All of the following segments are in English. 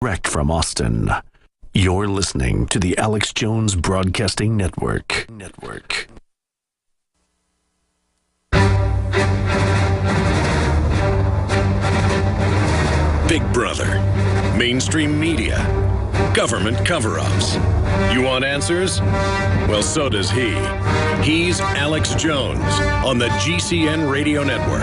Direct from Austin. You're listening to the Alex Jones Broadcasting Network. Big Brother, mainstream media, government cover-ups. You want answers? Well, so does he. He's Alex Jones on the GCN Radio Network.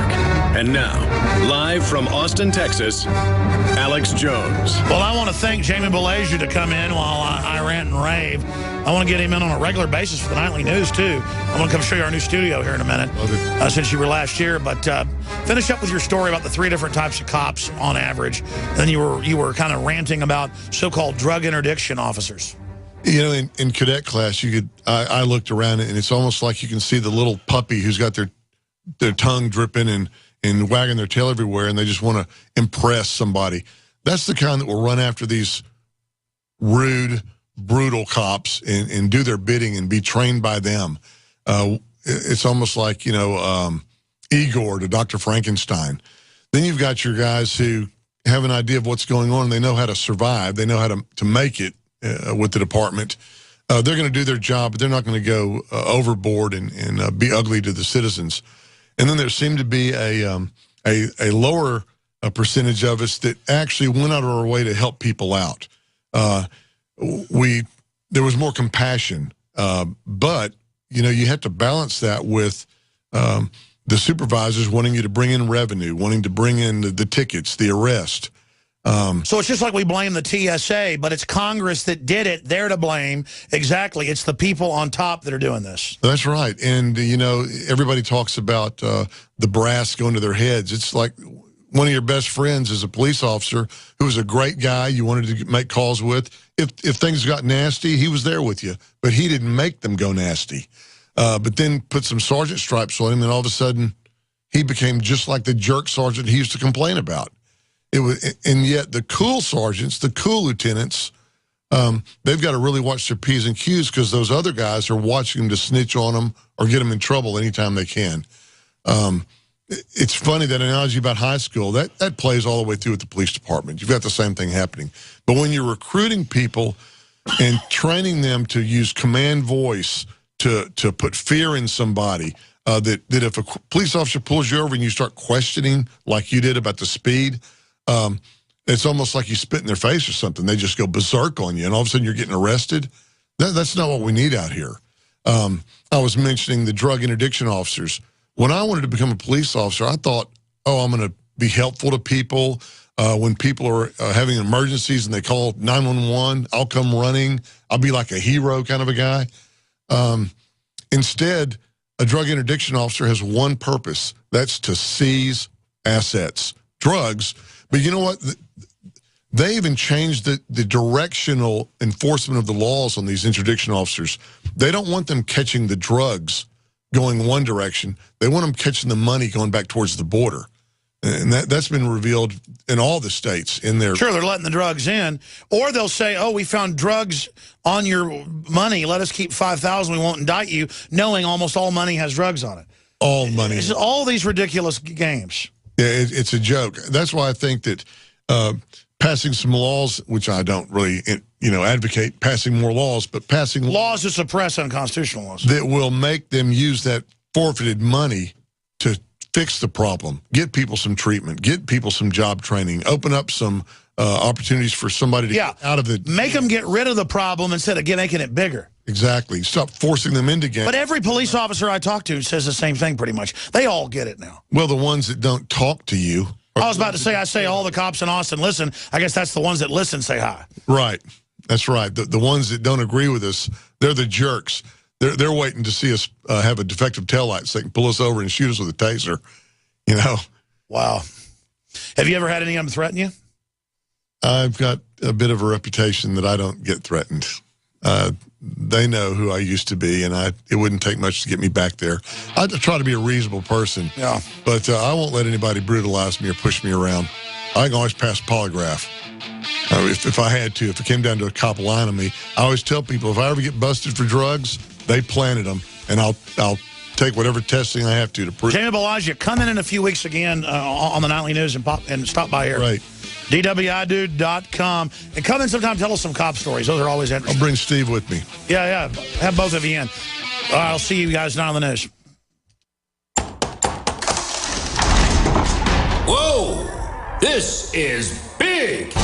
And now, live from Austin, Texas, Alex Jones. Well, I want to thank Jamie Belanger to come in while I rant and rave. I want to get him in on a regular basis for the nightly news, too. I'm going to come show you our new studio here in a minute, since you were last year. But finish up with your story about the 3 different types of cops on average. And then you were kind of ranting about so-called drug interdiction officers. You know, in cadet class, I looked around and it's almost like you can see the little puppy who's got their tongue dripping and wagging their tail everywhere, and they just want to impress somebody. That's the kind that will run after these rude, brutal cops and do their bidding and be trained by them. It's almost like, Igor to Dr. Frankenstein. Then you've got your guys who have an idea of what's going on. They know how to survive. They know how to make it with the department. They're going to do their job, but they're not going to go overboard and be ugly to the citizens. And then there seemed to be a lower percentage of us that actually went out of our way to help people out. There was more compassion, but you have to balance that with the supervisors wanting you to bring in revenue, wanting to bring in the tickets, the arrest. So it's just like we blame the TSA, but it's Congress that did it. They're to blame. Exactly. It's the people on top that are doing this. That's right. And, everybody talks about the brass going to their heads. It's like one of your best friends is a police officer who was a great guy you wanted to make calls with. If things got nasty, he was there with you, but he didn't make them go nasty. But then put some sergeant stripes on him, and all of a sudden he became just like the jerk sergeant he used to complain about. And yet the cool sergeants, the cool lieutenants, they've got to really watch their P's and Q's because those other guys are watching them to snitch on them or get them in trouble anytime they can. It's funny, that analogy about high school, that plays all the way through with the police department. You've got the same thing happening. But when you're recruiting people and training them to use command voice to put fear in somebody, that if a police officer pulls you over and you start questioning like you did about the speed, it's almost like you spit in their face or something. They just go berserk on you, and all of a sudden you're getting arrested. That's not what we need out here. I was mentioning the drug interdiction officers. When I wanted to become a police officer, I thought, I'm going to be helpful to people. When people are having emergencies and they call 911, I'll come running. I'll be like a hero kind of a guy. Instead, a drug interdiction officer has one purpose. That's to seize assets, drugs. But you know what? They even changed the directional enforcement of the laws on these interdiction officers. They don't want them catching the drugs going one direction. They want them catching the money going back towards the border. And that's been revealed in all the states in their... Sure, they're letting the drugs in. Or they'll say, we found drugs on your money. Let us keep $5,000. We won't indict you, knowing almost all money has drugs on it. All money. It's all these ridiculous games. Yeah, it's a joke. That's why I think that passing some laws, which I don't really, advocate passing more laws, but passing laws to suppress unconstitutional laws that will make them use that forfeited money to fix the problem, get people some treatment, get people some job training, open up some opportunities for somebody to get out of it. Make them get rid of the problem instead of making it bigger. Exactly. Stop forcing them into gangs. But every police officer I talk to says the same thing pretty much. They all get it now. Well, the ones that don't talk to you. I was about to say, I say all the cops in Austin listen. I guess that's the ones that listen say hi. Right. That's right. The ones that don't agree with us, they're the jerks. They're waiting to see us have a defective taillight so they can pull us over and shoot us with a taser. Wow. Have you ever had any of them threaten you? I've got a bit of a reputation that I don't get threatened. They know who I used to be, and it wouldn't take much to get me back there. I try to be a reasonable person, but I won't let anybody brutalize me or push me around. I can always pass polygraph. If I had to, if it came down to a cop lying on me, I always tell people if I ever get busted for drugs, they planted them, and I'll take whatever testing I have to prove. Jamie Balagia, come in a few weeks again on the Nightly News and stop by here. Right. DWIDude.com. And come in sometime, tell us some cop stories. Those are always interesting. I'll bring Steve with me. Yeah. Have both of you in. I'll see you guys now on the news. Whoa! This is big!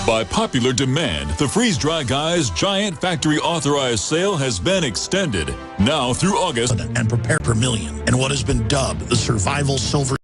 By popular demand, the Freeze Dry Guys giant factory authorized sale has been extended. Now through August. And prepare per million. And what has been dubbed the survival silver